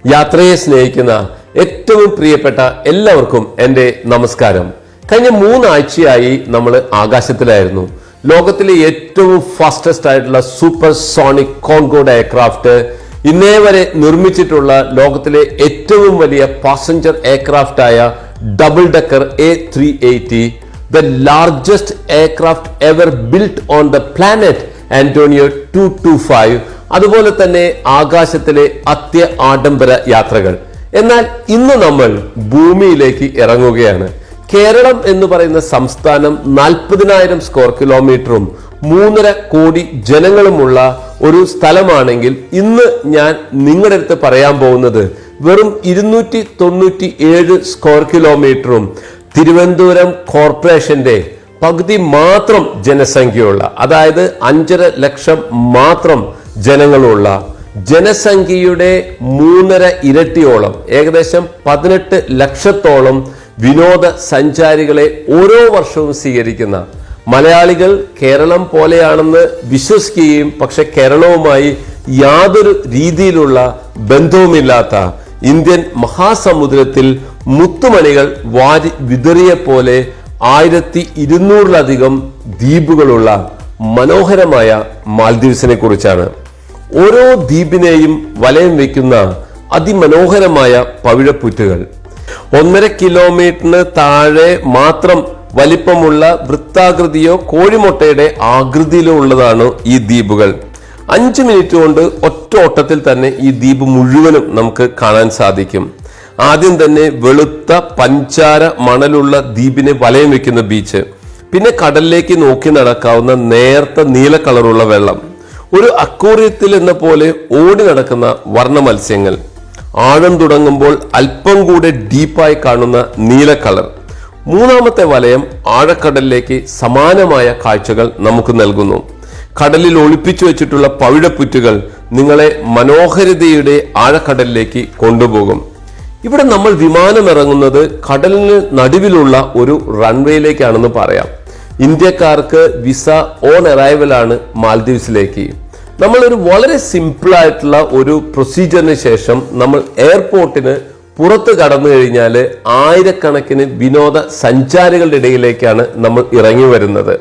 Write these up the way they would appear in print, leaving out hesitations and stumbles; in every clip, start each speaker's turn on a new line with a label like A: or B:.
A: യാത്രയെ സ്നേഹിക്കുന്ന ഏറ്റവും പ്രിയപ്പെട്ട എല്ലാവർക്കും എൻ്റെ നമസ്കാരം. കഴിഞ്ഞ 3 ആഴ്ചയായി നമ്മൾ ആകാശത്തിലായിരുന്നു. ലോകത്തിലെ ഏറ്റവും ഫാസ്റ്റസ്റ്റ് ആയിട്ടുള്ള സൂപ്പർ സോണിക് കോൺകോർഡ് എയർക്രാഫ്റ്റ്, ഇന്നേ വരെ നിർമ്മിച്ചിട്ടുള്ള ലോകത്തിലെ ഏറ്റവും വലിയ പാസഞ്ചർ എയർക്രാഫ്റ്റ് ആയ double decker A380, the largest aircraft ever built on the planet, Antonov 225, അതുപോലെ തന്നെ ആകാശത്തിലെ ആഡംബര യാത്രകൾ. എന്നാൽ ഇന്ന് നമ്മൾ ഭൂമിയിലേക്ക് ഇറങ്ങുകയാണ്. കേരളം എന്ന് പറയുന്ന സംസ്ഥാനം 40,000 സ്ക്വയർ കിലോമീറ്ററും 3.5 കോടി ജനങ്ങളുമുള്ള ഒരു സ്ഥലമാണെങ്കിൽ, ഇന്ന് ഞാൻ നിങ്ങളുടെ അടുത്ത് പറയാൻ പോകുന്നത് വെറും 297 സ്ക്വയർ കിലോമീറ്ററും തിരുവനന്തപുരം കോർപ്പറേഷന്റെ പകുതി മാത്രം ജനസംഖ്യയുള്ള, അതായത് 5.5 ലക്ഷം മാത്രം ജനങ്ങളുള്ള, ജനസംഖ്യയുടെ 3.5 ഇരട്ടിയോളം, ഏകദേശം 18 ലക്ഷത്തോളം വിനോദ സഞ്ചാരികളെ ഓരോ വർഷവും സ്വീകരിക്കുന്ന, മലയാളികൾ കേരളം പോലെയാണെന്ന് വിശ്വസിക്കുകയും പക്ഷെ കേരളവുമായി യാതൊരു രീതിയിലുള്ള ബന്ധവുമില്ലാത്ത, ഇന്ത്യൻ മഹാസമുദ്രത്തിൽ മുത്തുമണികൾ വാരി വിതറിയ പോലെ 1200-ലധികം ദ്വീപുകളുള്ള മനോഹരമായ മാൽദീവ്സിനെ കുറിച്ചാണ്. ഓരോ ദ്വീപിനെയും വലയം വയ്ക്കുന്ന അതിമനോഹരമായ പവിഴപ്പുറ്റുകൾ, 1.5 കിലോമീറ്ററിന് താഴെ മാത്രം വലിപ്പമുള്ള വൃത്താകൃതിയോ കോഴിമുട്ടയുടെ ആകൃതിയിലോ ഉള്ളതാണ് ഈ ദ്വീപുകൾ. 5 മിനിറ്റ് കൊണ്ട് ഒറ്റ ഓട്ടത്തിൽ തന്നെ ഈ ദ്വീപ് മുഴുവനും നമുക്ക് കാണാൻ സാധിക്കും. ആദ്യം തന്നെ വെളുത്ത പഞ്ചാര മണലുള്ള ദ്വീപിനെ വലയം വെക്കുന്ന ബീച്ച്, പിന്നെ കടലിലേക്ക് നോക്കി നടക്കാവുന്ന നേർത്ത നീല കളറുള്ള വെള്ളം, ഒരു അക്വേറിയത്തിൽ എന്ന പോലെ ഓടി നടക്കുന്ന വർണ്ണ മത്സ്യങ്ങൾ, ആഴം തുടങ്ങുമ്പോൾ അല്പം കൂടെ ഡീപ്പായി കാണുന്ന നീല കളർ. മൂന്നാമത്തെ വലയം ആഴക്കടലിലേക്ക് സമാനമായ കാഴ്ചകൾ നമുക്ക് നൽകുന്നു. കടലിൽ ഒളിപ്പിച്ചു വെച്ചിട്ടുള്ള പവിഴപ്പുറ്റുകൾ നിങ്ങളെ മനോഹരിതയുടെ ആഴക്കടലിലേക്ക് കൊണ്ടുപോകും. ഇവിടെ നമ്മൾ വിമാനം ഇറങ്ങുന്നത് കടലിന് നടുവിലുള്ള ഒരു റൺവേയിലേക്കാണെന്ന് പറയാം. ഇന്ത്യക്കാർക്ക് വിസ ഓൺ അറൈവൽ ആണ് മാൽദീവ്സിലേക്ക്. നമ്മളൊരു വളരെ സിമ്പിൾ ആയിട്ടുള്ള ഒരു പ്രൊസീജിയറിന് ശേഷം നമ്മൾ എയർപോർട്ടിന് പുറത്ത് കടന്നു കഴിഞ്ഞാൽ ആയിരക്കണക്കിന് വിനോദ സഞ്ചാരികളുടെ ഇടയിലേക്കാണ് നമ്മൾ ഇറങ്ങി വരുന്നത്.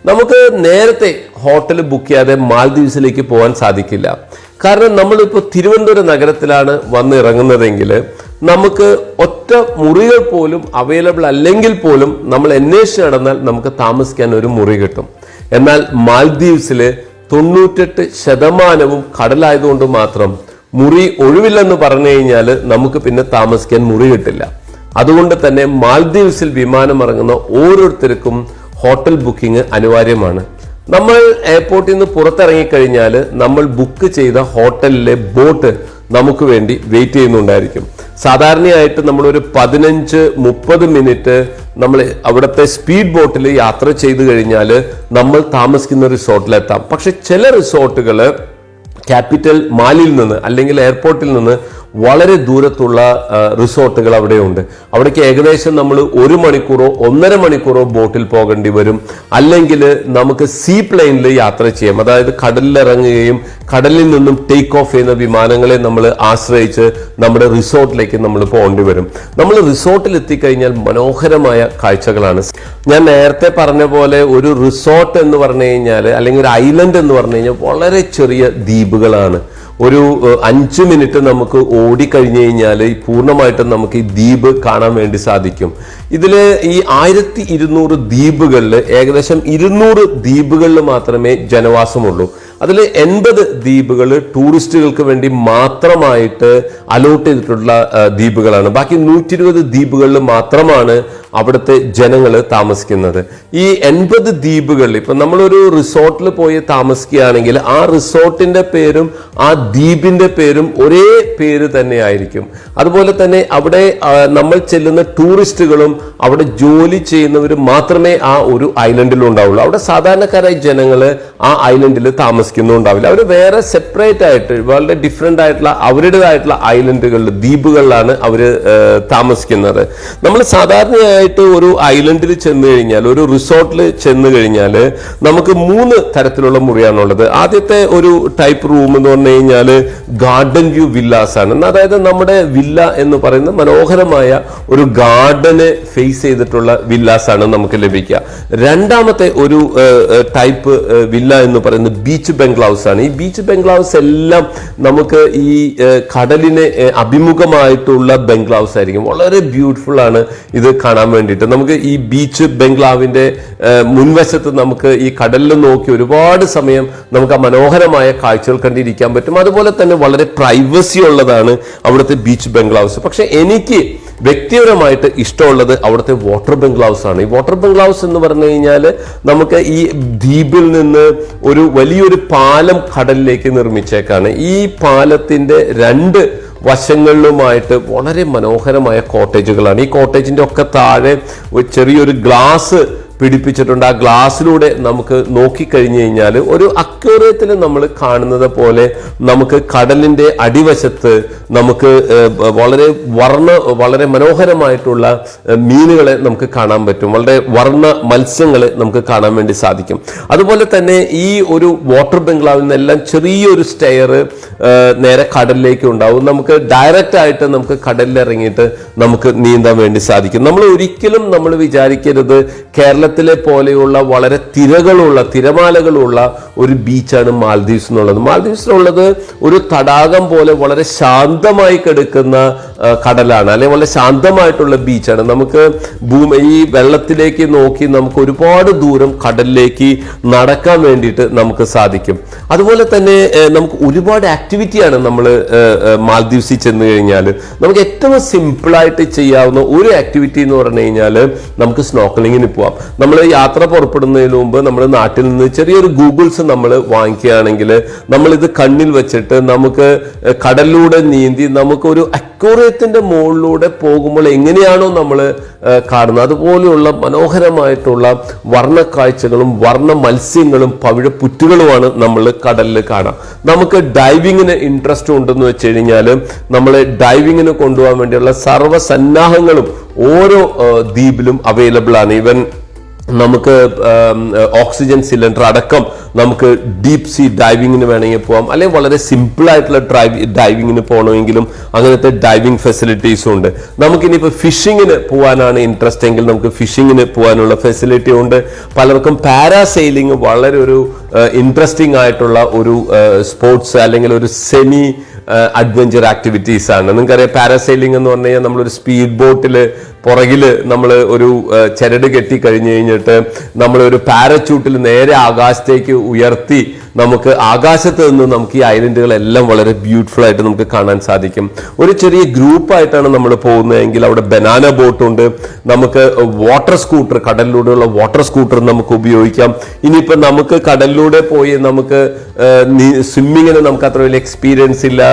A: നമുക്ക് നേരത്തെ ഹോട്ടൽ ബുക്ക് ചെയ്യാതെ മാൽദീവ്സിലേക്ക് പോകാൻ സാധിക്കില്ല. കാരണം നമ്മളിപ്പോൾ തിരുവനന്തപുരം നഗരത്തിലാണ് വന്ന് ഇറങ്ങുന്നതെങ്കിൽ നമുക്ക് ഒറ്റ മുറികൾ പോലും അവൈലബിൾ അല്ലെങ്കിൽ പോലും നമ്മൾ അന്വേഷിച്ച് നടന്നാൽ നമുക്ക് താമസിക്കാൻ ഒരു മുറി കിട്ടും. എന്നാൽ മാൽദീവ്സില് 98% കടലായതുകൊണ്ട് മാത്രം മുറി ഒഴിവില്ലെന്ന് പറഞ്ഞു കഴിഞ്ഞാൽ നമുക്ക് പിന്നെ താമസിക്കാൻ മുറി കിട്ടില്ല. അതുകൊണ്ട് തന്നെ മാൽദീവ്സിൽ വിമാനം ഇറങ്ങുന്ന ഓരോരുത്തർക്കും ഹോട്ടൽ ബുക്കിംഗ് അനിവാര്യമാണ്. നമ്മൾ എയർപോർട്ടിൽ നിന്ന് പുറത്തിറങ്ങിക്കഴിഞ്ഞാൽ നമ്മൾ ബുക്ക് ചെയ്ത ഹോട്ടലിലെ ബോട്ട് നമുക്ക് വേണ്ടി വെയിറ്റ് ചെയ്യുന്നുണ്ടായിരിക്കും. സാധാരണയായിട്ട് നമ്മളൊരു 15-30 മിനിറ്റ് നമ്മൾ അവിടുത്തെ സ്പീഡ് ബോട്ടിൽ യാത്ര ചെയ്തു കഴിഞ്ഞാൽ നമ്മൾ താമസിക്കുന്ന റിസോർട്ടിലെത്താം. പക്ഷെ ചില റിസോർട്ടുകൾ ക്യാപിറ്റൽ മാലിൽ നിന്ന് അല്ലെങ്കിൽ എയർപോർട്ടിൽ നിന്ന് വളരെ ദൂരത്തുള്ള റിസോർട്ടുകൾ അവിടെയുണ്ട്. അവിടേക്ക് ഏകദേശം നമ്മൾ 1 മണിക്കൂറോ 1.5 മണിക്കൂറോ ബോട്ടിൽ പോകേണ്ടി വരും. അല്ലെങ്കിൽ നമുക്ക് സീ പ്ലെയിനിൽ യാത്ര ചെയ്യാം. അതായത് കടലിലിറങ്ങുകയും കടലിൽ നിന്നും ടേക്ക് ഓഫ് ചെയ്യുന്ന വിമാനങ്ങളെ നമ്മൾ ആശ്രയിച്ച് നമ്മുടെ റിസോർട്ടിലേക്ക് നമ്മൾ പോകേണ്ടി വരും. നമ്മൾ റിസോർട്ടിൽ എത്തിക്കഴിഞ്ഞാൽ മനോഹരമായ കാഴ്ചകളാണ്. ഞാൻ നേരത്തെ പറഞ്ഞ പോലെ ഒരു റിസോർട്ട് എന്ന് പറഞ്ഞു കഴിഞ്ഞാൽ, അല്ലെങ്കിൽ ഒരു ഐലൻഡ് എന്ന് പറഞ്ഞു കഴിഞ്ഞാൽ വളരെ ചെറിയ ദ്വീപുകളാണ്. ഒരു 5 മിനിറ്റ് നമുക്ക് ഓടിക്കഴിഞ്ഞു കഴിഞ്ഞാൽ പൂർണ്ണമായിട്ടും നമുക്ക് ഈ ദ്വീപ് കാണാൻ വേണ്ടി സാധിക്കും. ഇതില് ഈ 1200 ദ്വീപുകളിൽ ഏകദേശം 200 ദ്വീപുകളിൽ മാത്രമേ ജനവാസമുള്ളൂ. അതിൽ 80 ദ്വീപുകൾ ടൂറിസ്റ്റുകൾക്ക് വേണ്ടി മാത്രമായിട്ട് അലോട്ട് ചെയ്തിട്ടുള്ള ദ്വീപുകളാണ്. ബാക്കി 120 ദ്വീപുകളിൽ മാത്രമാണ് അവിടുത്തെ ജനങ്ങൾ താമസിക്കുന്നത്. ഈ 80 ദ്വീപുകളിൽ ഇപ്പൊ നമ്മളൊരു റിസോർട്ടിൽ പോയി താമസിക്കുകയാണെങ്കിൽ ആ റിസോർട്ടിന്റെ പേരും ആ ദ്വീപിന്റെ പേരും ഒരേ പേര് തന്നെ ആയിരിക്കും. അതുപോലെ തന്നെ അവിടെ നമ്മൾ ചെല്ലുന്ന ടൂറിസ്റ്റുകളും അവിടെ ജോലി ചെയ്യുന്നവരും മാത്രമേ ആ ഒരു ഐലൻഡിൽ ഉണ്ടാവുള്ളൂ. അവിടെ സാധാരണക്കാരായ ജനങ്ങൾ ആ ഐലൻഡിൽ താമസിക്കും. താമസിക്കുന്നുണ്ടാവില്ല. അവർ വേറെ സെപ്പറേറ്റ് ആയിട്ട് വളരെ ഡിഫറെന്റ് ആയിട്ടുള്ള അവരുടേതായിട്ടുള്ള ഐലൻഡുകളിൽ, ദ്വീപുകളിലാണ് അവർ താമസിക്കുന്നത്. നമ്മൾ സാധാരണയായിട്ട് ഒരു ഐലൻഡിൽ ചെന്ന് കഴിഞ്ഞാൽ, ഒരു റിസോർട്ടിൽ ചെന്ന് കഴിഞ്ഞാൽ നമുക്ക് 3 തരത്തിലുള്ള മുറിയാണുള്ളത്. ആദ്യത്തെ ഒരു ടൈപ്പ് റൂം എന്ന് പറഞ്ഞു കഴിഞ്ഞാൽ ഗാർഡൻ വ്യൂ വില്ലാസ് ആണ്. അതായത് നമ്മുടെ വില്ല എന്ന് പറയുന്ന മനോഹരമായ ഒരു ഗാർഡനെ ഫേസ് ചെയ്തിട്ടുള്ള വില്ലാസ് ആണ് നമുക്ക് ലഭിക്കുക. രണ്ടാമത്തെ ഒരു ടൈപ്പ് വില്ല എന്ന് പറയുന്നത് ബീച്ച് ബംഗ്ലാവ്സ് ആണ്. ഈ ബീച്ച് ബംഗ്ലാവ്സ് എല്ലാം നമുക്ക് ഈ കടലിനെ അഭിമുഖമായിട്ടുള്ള ബംഗ്ലാവ്സ് ആയിരിക്കും. വളരെ ബ്യൂട്ടിഫുൾ ആണ് ഇത് കാണാൻ വേണ്ടിയിട്ട്. നമുക്ക് ഈ ബീച്ച് ബംഗ്ലാവിന്റെ മുൻവശത്ത് നമുക്ക് ഈ കടലിൽ നോക്കി ഒരുപാട് സമയം നമുക്ക് ആ മനോഹരമായ കാഴ്ചകൾ കണ്ടിരിക്കാൻ പറ്റും. അതുപോലെ തന്നെ വളരെ പ്രൈവസി ഉള്ളതാണ് അവിടുത്തെ ബീച്ച് ബംഗ്ലാവ്സ്. പക്ഷെ എനിക്ക് വ്യക്തിപരമായിട്ട് ഇഷ്ടമുള്ളത് അവിടുത്തെ വാട്ടർ ബംഗ്ലാവ്സ് ആണ്. ഈ വാട്ടർ ബംഗ്ലാവ്സ് എന്ന് പറഞ്ഞു കഴിഞ്ഞാൽ നമുക്ക് ഈ ദ്വീപിൽ നിന്ന് ഒരു വലിയൊരു പാലം കടലിലേക്ക് നിർമ്മിച്ചേക്കാണ്. ഈ പാലത്തിന്റെ 2 വശങ്ങളിലുമായിട്ട് വളരെ മനോഹരമായ കോട്ടേജുകളാണ്. ഈ കോട്ടേജിന്റെ ഒക്കെ താഴെ ചെറിയൊരു ഗ്ലാസ് പിടിപ്പിച്ചിട്ടുണ്ട്. ആ ഗ്ലാസ്സിലൂടെ നമുക്ക് നോക്കിക്കഴിഞ്ഞു കഴിഞ്ഞാൽ ഒരു അക്വേറിയത്തിൽ നമ്മൾ കാണുന്നത് പോലെ നമുക്ക് കടലിന്റെ അടിവശത്ത് നമുക്ക് വളരെ മനോഹരമായിട്ടുള്ള മീനുകളെ നമുക്ക് കാണാൻ പറ്റും. വളരെ വർണ്ണ മത്സ്യങ്ങളെ നമുക്ക് കാണാൻ വേണ്ടി സാധിക്കും. അതുപോലെ തന്നെ ഈ ഒരു വാട്ടർ ബംഗ്ലാവിൽ നിന്നെല്ലാം ചെറിയൊരു സ്റ്റെയർ നേരെ കടലിലേക്ക് ഉണ്ടാവും. നമുക്ക് ഡയറക്റ്റ് ആയിട്ട് നമുക്ക് കടലിൽ ഇറങ്ങിയിട്ട് നമുക്ക് നീന്താൻ വേണ്ടി സാധിക്കും. നമ്മൾ ഒരിക്കലും വിചാരിക്കരുത് കേരളത്തിലെ പോലെയുള്ള വളരെ തിരമാലകളുള്ള ഒരു ബീച്ചാണ് മാൽദീവ്സ് എന്നുള്ളത്. മാൽദീവ്സിലുള്ളത് ഒരു തടാകം പോലെ വളരെ ശാന്തമായി കിടക്കുന്ന കടലാണ്, അല്ലെങ്കിൽ വളരെ ശാന്തമായിട്ടുള്ള ബീച്ചാണ്. നമുക്ക് ഈ വെള്ളത്തിലേക്ക് നോക്കി നമുക്ക് ഒരുപാട് ദൂരം കടലിലേക്ക് നടക്കാൻ വേണ്ടിയിട്ട് നമുക്ക് സാധിക്കും. അതുപോലെ തന്നെ നമുക്ക് ഒരുപാട് ആക്ടിവിറ്റിയാണ് നമ്മൾ മാൽദീവ്സിൽ ചെന്ന് കഴിഞ്ഞാൽ. നമുക്ക് ഏറ്റവും സിമ്പിളായിട്ട് ചെയ്യാവുന്ന ഒരു ആക്ടിവിറ്റി എന്ന് പറഞ്ഞു കഴിഞ്ഞാൽ നമുക്ക് സ്നോർക്കലിങ്ങിന് പോവാം. നമ്മൾ യാത്ര പുറപ്പെടുന്നതിന് മുമ്പ് നമ്മൾ നാട്ടിൽ നിന്ന് ചെറിയൊരു ഗൂഗിൾസ് നമ്മൾ വാങ്ങിക്കുകയാണെങ്കിൽ നമ്മളിത് കണ്ണിൽ വെച്ചിട്ട് നമുക്ക് കടലിലൂടെ നീന്തി നമുക്ക് ഒരു അക്വേറിയത്തിന്റെ മുകളിലൂടെ പോകുമ്പോൾ എങ്ങനെയാണോ നമ്മൾ കാണുന്നത് അതുപോലെയുള്ള മനോഹരമായിട്ടുള്ള വർണ്ണ കാഴ്ചകളും വർണ്ണ മത്സ്യങ്ങളും പവിഴപ്പുറ്റുകളുമാണ് നമ്മൾ കടലിൽ കാണാം. നമുക്ക് ഡൈവിങ്ങിന് ഇൻട്രസ്റ്റ് ഉണ്ടെന്ന് വെച്ച് കഴിഞ്ഞാൽ നമ്മൾ ഡൈവിങ്ങിന് കൊണ്ടുപോകാൻ വേണ്ടിയുള്ള സർവ്വസന്നാഹങ്ങളും ഓരോ ദ്വീപിലും അവൈലബിൾ ആണ്. ഈവൻ നമുക്ക് ഓക്സിജൻ സിലിണ്ടർ അടക്കം നമുക്ക് ഡീപ് സീ ഡൈവിങ്ങിന് വേണമെങ്കിൽ പോകാം, അല്ലെങ്കിൽ വളരെ സിമ്പിൾ ആയിട്ടുള്ള ഡൈവിങ്ങിന് പോകണമെങ്കിലും അങ്ങനത്തെ ഡൈവിംഗ് ഫെസിലിറ്റീസും ഉണ്ട്. നമുക്കിനിയിപ്പോൾ ഫിഷിങ്ങിന് പോകാനാണ് ഇൻട്രസ്റ്റ് എങ്കിൽ നമുക്ക് ഫിഷിങ്ങിന് പോകാനുള്ള ഫെസിലിറ്റി ഉണ്ട്. പലർക്കും പാരാസെയിലിംഗ് വളരെ ഒരു ഇൻട്രസ്റ്റിംഗ് ആയിട്ടുള്ള ഒരു സ്പോർട്സ് അല്ലെങ്കിൽ ഒരു സെമി അഡ്വഞ്ചർ ആക്ടിവിറ്റീസ് ആണ്. നിങ്ങൾക്കറിയാം പാരാസെയിലിംഗ് എന്ന് പറഞ്ഞു കഴിഞ്ഞാൽ നമ്മളൊരു സ്പീഡ് ബോട്ടിൽ പുറകില് നമ്മൾ ഒരു ചരട് കെട്ടി കഴിഞ്ഞു കഴിഞ്ഞിട്ട് നമ്മൾ ഒരു പാരച്യൂട്ടിൽ നേരെ ആകാശത്തേക്ക് ഉയർത്തി നമുക്ക് ആകാശത്ത് നിന്ന് നമുക്ക് ഈ ഐലൻഡുകളെല്ലാം വളരെ ബ്യൂട്ടിഫുൾ ആയിട്ട് നമുക്ക് കാണാൻ സാധിക്കും. ഒരു ചെറിയ ഗ്രൂപ്പായിട്ടാണ് നമ്മൾ പോകുന്നതെങ്കിൽ അവിടെ ബനാന ബോട്ടുണ്ട്, നമുക്ക് വാട്ടർ സ്കൂട്ടർ, കടലിലൂടെയുള്ള വാട്ടർ സ്കൂട്ടർ നമുക്ക് ഉപയോഗിക്കാം. ഇനിയിപ്പോൾ നമുക്ക് കടലിലൂടെ പോയി നമുക്ക് സ്വിമ്മിങ്ങിന് നമുക്ക് അത്ര വലിയ എക്സ്പീരിയൻസ് ഇല്ല,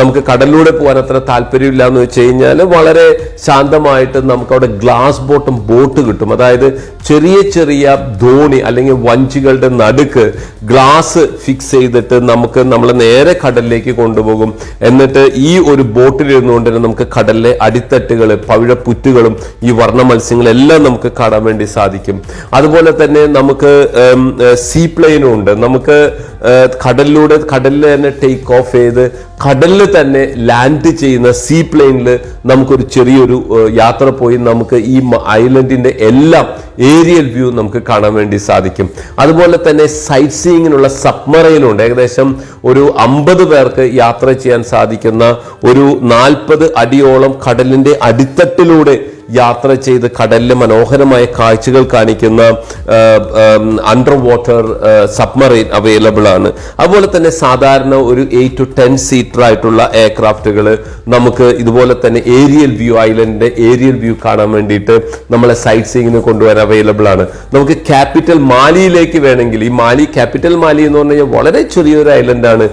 A: നമുക്ക് കടലിലൂടെ പോകാൻ അത്ര താല്പര്യമില്ല എന്ന് വെച്ച് കഴിഞ്ഞാൽ വളരെ ശാന്തമായിട്ട് നമുക്ക് അവിടെ ഗ്ലാസ് ബോട്ടം ബോട്ട് കിട്ടും. അതായത് ചെറിയ ചെറിയ ധോണി അല്ലെങ്കിൽ വഞ്ചികളുടെ നടുക്ക് ഗ്ലാസ് ഫിക്സ് ചെയ്തിട്ട് നമുക്ക് നമ്മൾ നേരെ കടലിലേക്ക് കൊണ്ടുപോകും. എന്നിട്ട് ഈ ഒരു ബോട്ടിൽ ഇരുന്നുകൊണ്ട് തന്നെ നമുക്ക് കടലിലെ അടിത്തട്ടുകൾ, പവിഴപ്പുറ്റുകളും ഈ വർണ്ണ മത്സ്യങ്ങളെല്ലാം നമുക്ക് കാണാൻ വേണ്ടി സാധിക്കും. അതുപോലെ തന്നെ നമുക്ക് സീ പ്ലെയിനും ഉണ്ട്. നമുക്ക് കടലിൽ തന്നെ ടേക്ക് ഓഫ് ചെയ്ത് കടലിൽ തന്നെ ലാൻഡ് ചെയ്യുന്ന സീ പ്ലെയിനിൽ നമുക്കൊരു ചെറിയൊരു യാത്ര പോയി നമുക്ക് ഈ ഐലൻഡിന്റെ എല്ലാം ഏരിയൽ വ്യൂ നമുക്ക് കാണാൻ വേണ്ടി സാധിക്കും. അതുപോലെ തന്നെ സൈറ്റ് സീയിങ്ങിനുള്ള സബ്മറൈനുണ്ട്. ഏകദേശം ഒരു 50 പേർക്ക് യാത്ര ചെയ്യാൻ സാധിക്കുന്ന ഒരു 40 അടിയോളം കടലിന്റെ അടിത്തട്ടിലൂടെ യാത്ര ചെയ്ത് കടലിലെ മനോഹരമായ കാഴ്ചകൾ കാണിക്കുന്ന അണ്ടർ വാട്ടർ സബ്മറൈൻ അവൈലബിൾ ആണ്. അതുപോലെ തന്നെ സാധാരണ ഒരു 8 to 10 സീറ്റർ ആയിട്ടുള്ള എയർക്രാഫ്റ്റുകൾ നമുക്ക് ഇതുപോലെ തന്നെ ഏരിയൽ വ്യൂ, ഐലൻഡിന്റെ ഏരിയൽ വ്യൂ കാണാൻ വേണ്ടിയിട്ട് നമ്മളെ സൈറ്റ് സീയിങ്ങിന് കൊണ്ടുപോകാൻ അവൈലബിൾ ആണ്. നമുക്ക് ക്യാപിറ്റൽ മാലിയിലേക്ക് വേണമെങ്കിൽ, ഈ ക്യാപിറ്റൽ മാലി എന്ന് പറഞ്ഞു കഴിഞ്ഞാൽ വളരെ ചെറിയൊരു ഐലൻഡാണ്.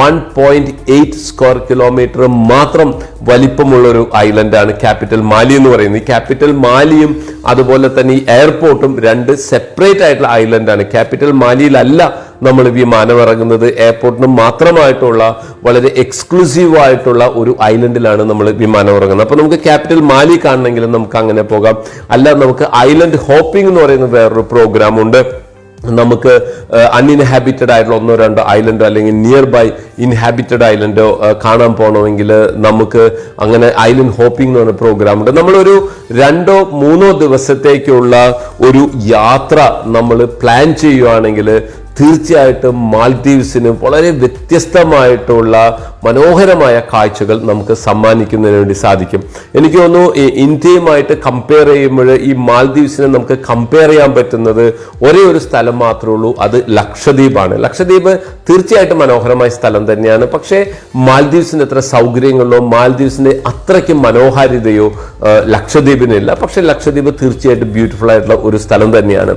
A: 1.8 സ്ക്വയർ കിലോമീറ്റർ മാത്രം വലിപ്പമുള്ള ഒരു ഐലൻഡാണ് ക്യാപിറ്റൽ മാലി എന്ന് പറയുന്നത്. ഈ ക്യാപിറ്റൽ മാലിയും അതുപോലെ തന്നെ ഈ എയർപോർട്ടും രണ്ട് സെപ്പറേറ്റ് ആയിട്ടുള്ള ഐലൻഡാണ്. ക്യാപിറ്റൽ മാലിയിലല്ല നമ്മൾ വിമാനം ഇറങ്ങുന്നത്, എയർപോർട്ടിന് മാത്രമായിട്ടുള്ള വളരെ എക്സ്ക്ലൂസീവ് ആയിട്ടുള്ള ഒരു ഐലൻഡിലാണ് നമ്മൾ വിമാനം ഇറങ്ങുന്നത്. അപ്പൊ നമുക്ക് ക്യാപിറ്റൽ മാലി കാണണമെങ്കിലും നമുക്ക് അങ്ങനെ പോകാം. അല്ല, നമുക്ക് ഐലൻഡ് ഹോപ്പിംഗ് എന്ന് പറയുന്ന വേറൊരു പ്രോഗ്രാം ഉണ്ട്. നമുക്ക് അൺഇൻഹാബിറ്റഡ് ആയിട്ടുള്ള 1-2 ഐലൻഡോ അല്ലെങ്കിൽ നിയർ ബൈ ഇൻഹാബിറ്റഡ് ഐലൻഡോ കാണാൻ പോകണമെങ്കിൽ നമുക്ക് അങ്ങനെ ഐലൻഡ് ഹോപ്പിംഗ് എന്ന് പറഞ്ഞ പ്രോഗ്രാം ഉണ്ട്. നമ്മളൊരു 2-3 ദിവസത്തേക്കുള്ള ഒരു യാത്ര നമ്മൾ പ്ലാൻ ചെയ്യുകയാണെങ്കിൽ തീർച്ചയായിട്ടും മാൽദീവ്സിന് വളരെ വ്യത്യസ്തമായിട്ടുള്ള മനോഹരമായ കാഴ്ചകൾ നമുക്ക് സമ്മാനിക്കുന്നതിന് വേണ്ടി സാധിക്കും. എനിക്ക് തോന്നുന്നു ഇന്ത്യയുമായിട്ട് കമ്പയർ ചെയ്യുമ്പോൾ ഈ മാൽദീവ്സിനെ നമുക്ക് കമ്പയർ ചെയ്യാൻ പറ്റുന്നത് ഒരേ ഒരു സ്ഥലം മാത്രമേ ഉള്ളൂ, അത് ലക്ഷദ്വീപാണ്. ലക്ഷദ്വീപ് തീർച്ചയായിട്ടും മനോഹരമായ സ്ഥലം തന്നെയാണ്. പക്ഷേ മാൽദീവ്സിന് എത്ര സൗകര്യങ്ങളോ മാൽദീവ്സിന്റെ അത്രയ്ക്ക് മനോഹാരിതയോ ലക്ഷദ്വീപിനില്ല. പക്ഷെ ലക്ഷദ്വീപ് തീർച്ചയായിട്ടും ബ്യൂട്ടിഫുൾ ആയിട്ടുള്ള ഒരു സ്ഥലം തന്നെയാണ്.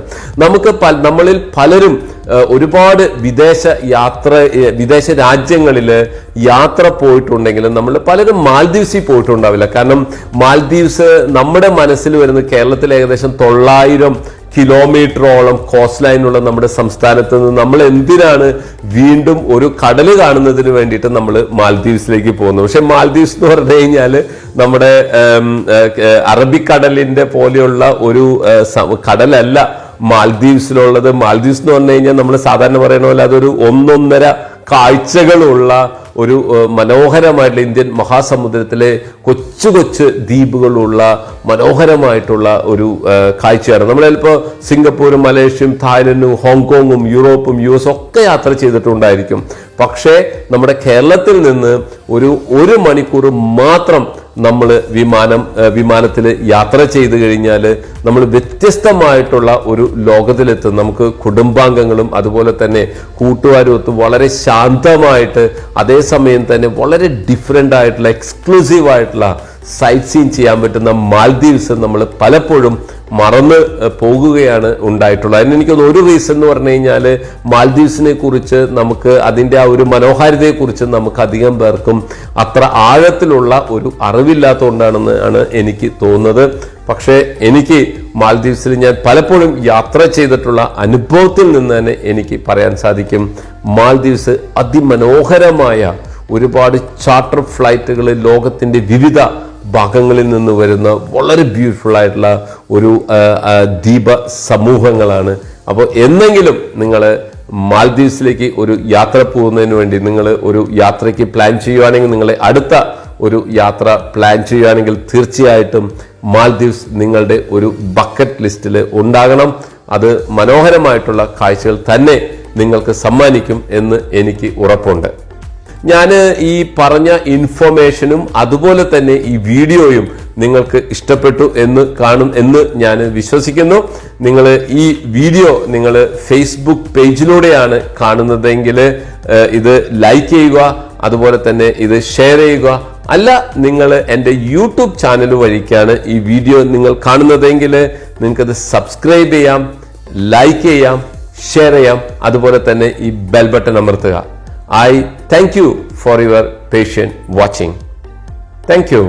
A: നമ്മളിൽ പലരും ഒരുപാട് വിദേശ രാജ്യങ്ങളിൽ യാത്ര പോയിട്ടുണ്ടെങ്കിലും നമ്മൾ പലരും മാൽദീവ്സിൽ പോയിട്ടുണ്ടാവില്ല. കാരണം മാൽദീവ്സ് നമ്മുടെ മനസ്സിൽ വരുന്ന കേരളത്തിൽ ഏകദേശം 900 കിലോമീറ്ററോളം കോസ്റ്റ് ലൈനുള്ള നമ്മുടെ സംസ്ഥാനത്ത് നിന്ന് നമ്മൾ എന്തിനാണ് വീണ്ടും ഒരു കടല് കാണുന്നതിന് വേണ്ടിയിട്ട് നമ്മൾ മാൽദീവ്സിലേക്ക് പോകുന്നത്? പക്ഷെ മാൽദീവ്സ് എന്ന് പറഞ്ഞു കഴിഞ്ഞാൽ നമ്മുടെ അറബിക്കടലിന്റെ പോലെയുള്ള ഒരു കടലല്ല മാൽദീവ്സിലുള്ളത്. മാൽദീവ്സ് എന്ന് പറഞ്ഞു കഴിഞ്ഞാൽ നമ്മൾ സാധാരണ പറയുന്ന പോലെ അതൊരു 1-1.5 കാഴ്ചകളുള്ള ഒരു മനോഹരമായിട്ടുള്ള ഇന്ത്യൻ മഹാസമുദ്രത്തിലെ കൊച്ചു കൊച്ചു ദ്വീപുകളുള്ള മനോഹരമായിട്ടുള്ള ഒരു കാഴ്ചയാണ്. നമ്മൾ ചിലപ്പോൾ സിംഗപ്പൂരും മലേഷ്യയും തായ്ലൻഡും ഹോങ്കോങ്ങും യൂറോപ്പും US ഒക്കെ യാത്ര ചെയ്തിട്ടുണ്ടായിരിക്കും. പക്ഷേ നമ്മുടെ കേരളത്തിൽ നിന്ന് ഒരു മണിക്കൂർ മാത്രം നമ്മൾ വിമാനത്തിൽ യാത്ര ചെയ്തു കഴിഞ്ഞാൽ നമ്മൾ വ്യത്യസ്തമായിട്ടുള്ള ഒരു ലോകത്തിലെത്തും. നമുക്ക് കുടുംബാംഗങ്ങളും അതുപോലെ തന്നെ കൂട്ടുകാരും ഒത്ത് വളരെ ശാന്തമായിട്ട് അതേസമയം തന്നെ വളരെ ഡിഫറെൻ്റ് ആയിട്ടുള്ള എക്സ്ക്ലൂസീവ് ആയിട്ടുള്ള സൈറ്റ് സീൻ ചെയ്യാൻ പറ്റുന്ന മാൽദീവ്സ് നമ്മൾ പലപ്പോഴും മറന്ന് പോകുകയാണ് ഉണ്ടായിട്ടുള്ളത്. അതിന് എനിക്കൊന്ന് ഒരു റീസൺ എന്ന് പറഞ്ഞു കഴിഞ്ഞാൽ മാൽദീവ്സിനെ കുറിച്ച് നമുക്ക് അതിൻ്റെ ആ ഒരു മനോഹാരിതയെ കുറിച്ച് നമുക്ക് അധികം പേർക്കും അത്ര ആഴത്തിലുള്ള ഒരു അറിവില്ലാത്തതുകൊണ്ടാണെന്നാണ് എനിക്ക് തോന്നുന്നത്. പക്ഷേ എനിക്ക് മാൽദീവ്സിൽ ഞാൻ പലപ്പോഴും യാത്ര ചെയ്തിട്ടുള്ള അനുഭവത്തിൽ നിന്ന് തന്നെ എനിക്ക് പറയാൻ സാധിക്കും, മാൽദീവ്സ് അതിമനോഹരമായ ഒരുപാട് ചാർട്ടർ ഫ്ലൈറ്റുകൾ ലോകത്തിൻ്റെ വിവിധ ഭാഗങ്ങളിൽ നിന്ന് വരുന്ന വളരെ ബ്യൂട്ടിഫുൾ ആയിട്ടുള്ള ഒരു ദ്വീപ സമൂഹങ്ങളാണ്. അപ്പോൾ എന്നെങ്കിലും നിങ്ങൾ മാൽദീവ്സിലേക്ക് ഒരു യാത്ര പോകുന്നതിന് വേണ്ടി നിങ്ങൾ ഒരു യാത്രയ്ക്ക് പ്ലാൻ ചെയ്യുകയാണെങ്കിൽ, നിങ്ങളെ അടുത്ത ഒരു യാത്ര പ്ലാൻ ചെയ്യുകയാണെങ്കിൽ തീർച്ചയായിട്ടും മാൽദീവ്സ് നിങ്ങളുടെ ഒരു ബക്കറ്റ് ലിസ്റ്റിൽ ഉണ്ടാകണം. അത് മനോഹരമായിട്ടുള്ള കാഴ്ചകൾ തന്നെ നിങ്ങൾക്ക് സമ്മാനിക്കും എന്ന് എനിക്ക് ഉറപ്പുണ്ട്. ഞാൻ ഈ പറഞ്ഞ ഇൻഫർമേഷനും അതുപോലെ തന്നെ ഈ വീഡിയോയും നിങ്ങൾക്ക് ഇഷ്ടപ്പെട്ടു എന്ന് ഞാൻ വിശ്വസിക്കുന്നു. നിങ്ങൾ ഈ വീഡിയോ നിങ്ങൾ ഫേസ്ബുക്ക് പേജിലൂടെയാണ് കാണുന്നതെങ്കിൽ ഇത് ലൈക്ക് ചെയ്യുക, അതുപോലെ തന്നെ ഇത് ഷെയർ ചെയ്യുക. അല്ല, നിങ്ങൾ എൻ്റെ യൂട്യൂബ് ചാനൽ വഴിക്കാണ് ഈ വീഡിയോ നിങ്ങൾ കാണുന്നതെങ്കിൽ നിങ്ങൾക്കത് സബ്സ്ക്രൈബ് ചെയ്യാം, ലൈക്ക് ചെയ്യാം, ഷെയർ ചെയ്യാം, അതുപോലെ തന്നെ ഈ ബെൽ ബട്ടൺ അമർത്തുക. I thank you for your patient watching. Thank you.